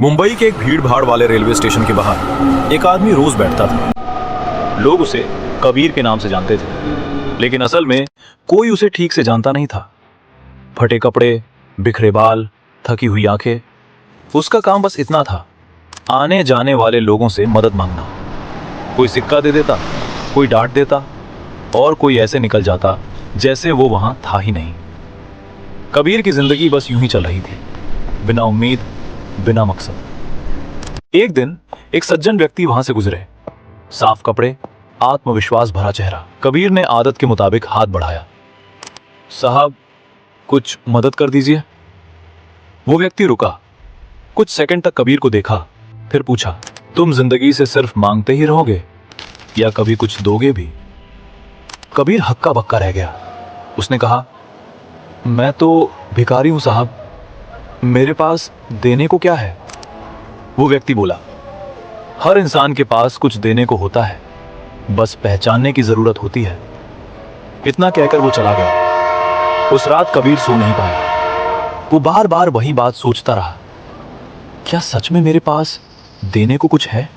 मुंबई के एक भीड़ भाड़ वाले रेलवे स्टेशन के बाहर एक आदमी रोज बैठता था। लोग उसे कबीर के नाम से जानते थे, लेकिन असल में कोई उसे ठीक से जानता नहीं था। फटे कपड़े, बिखरे बाल, थकी हुई आंखें। उसका काम बस इतना था, आने जाने वाले लोगों से मदद मांगना। कोई सिक्का दे देता, कोई डांट देता और कोई ऐसे निकल जाता जैसे वो वहां था ही नहीं। कबीर की जिंदगी बस यूं ही चल रही थी, बिना उम्मीद, बिना मकसद। एक दिन एक सज्जन व्यक्ति वहां से गुजरे। साफ कपड़े, आत्मविश्वास भरा चेहरा। कबीर ने आदत के मुताबिक हाथ बढ़ाया। साहब, कुछ मदद कर दीजिए। वो व्यक्ति रुका, कुछ सेकंड तक कबीर को देखा, फिर पूछा, तुम जिंदगी से सिर्फ मांगते ही रहोगे या कभी कुछ दोगे भी? कबीर हक्का बक्का रह गया। उसने कहा, मैं तो भिखारी हूं साहब, मेरे पास देने को क्या है? वो व्यक्ति बोला, हर इंसान के पास कुछ देने को होता है, बस पहचानने की जरूरत होती है। इतना कहकर वो चला गया। उस रात कबीर सो नहीं पाया। वो बार बार वही बात सोचता रहा, क्या सच में मेरे पास देने को कुछ है?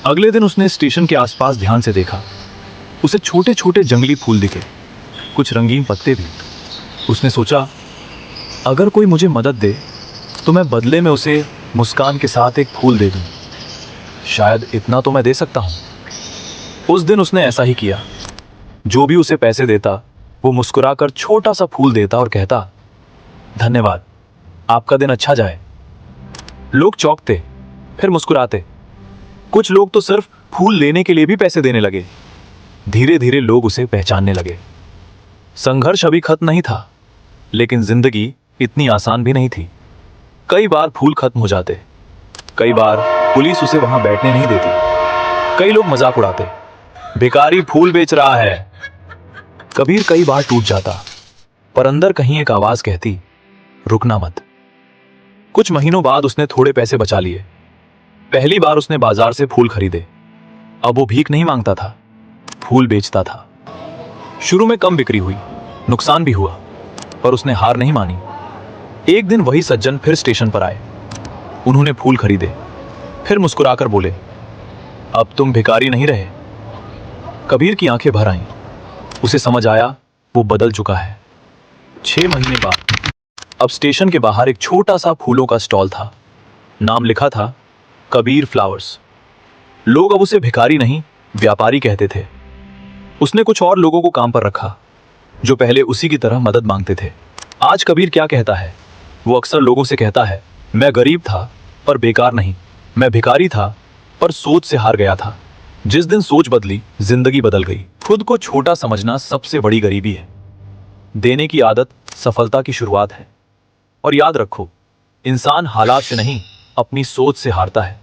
अगले दिन उसने स्टेशन के आसपास ध्यान से देखा। उसे छोटे छोटे जंगली फूल दिखे, कुछ रंगीन पत्ते भी। उसने सोचा, अगर कोई मुझे मदद दे तो मैं बदले में उसे मुस्कान के साथ एक फूल दे दूं। शायद इतना तो मैं दे सकता हूं। उस दिन उसने ऐसा ही किया। जो भी उसे पैसे देता वो मुस्कुराकर छोटा सा फूल देता और कहता, धन्यवाद, आपका दिन अच्छा जाए। लोग चौंकते, फिर मुस्कुराते। कुछ लोग तो सिर्फ फूल लेने के लिए भी पैसे देने लगे। धीरे धीरे लोग उसे पहचानने लगे। संघर्ष अभी खत्म नहीं था, लेकिन जिंदगी इतनी आसान भी नहीं थी। कई बार फूल खत्म हो जाते, कई बार पुलिस उसे वहां बैठने नहीं देती, कई लोग मजाक उड़ाते, भिखारी फूल बेच रहा है। कबीर कई बार टूट जाता, पर अंदर कहीं एक आवाज कहती, रुकना मत। कुछ महीनों बाद उसने थोड़े पैसे बचा लिए। पहली बार उसने बाजार से फूल खरीदे। अब वो भीख नहीं मांगता था, फूल बेचता था। शुरू में कम बिक्री हुई, नुकसान भी हुआ, पर उसने हार नहीं मानी। एक दिन वही सज्जन फिर स्टेशन पर आए। उन्होंने फूल खरीदे, फिर मुस्कुराकर बोले, अब तुम भिखारी नहीं रहे। कबीर की आंखें भर आईं। उसे समझ आया वो बदल चुका है। 6 महीने बाद अब स्टेशन के बाहर एक छोटा सा फूलों का स्टॉल था। नाम लिखा था, कबीर फ्लावर्स। लोग अब उसे भिखारी नहीं, व्यापारी कहते थे। उसने कुछ और लोगों को काम पर रखा, जो पहले उसी की तरह मदद मांगते थे। आज कबीर क्या कहता है? वो अक्सर लोगों से कहता है, मैं गरीब था पर बेकार नहीं, मैं भिखारी था पर सोच से हार गया था। जिस दिन सोच बदली, जिंदगी बदल गई। खुद को छोटा समझना सबसे बड़ी गरीबी है। देने की आदत सफलता की शुरुआत है। और याद रखो, इंसान हालात से नहीं, अपनी सोच से हारता है।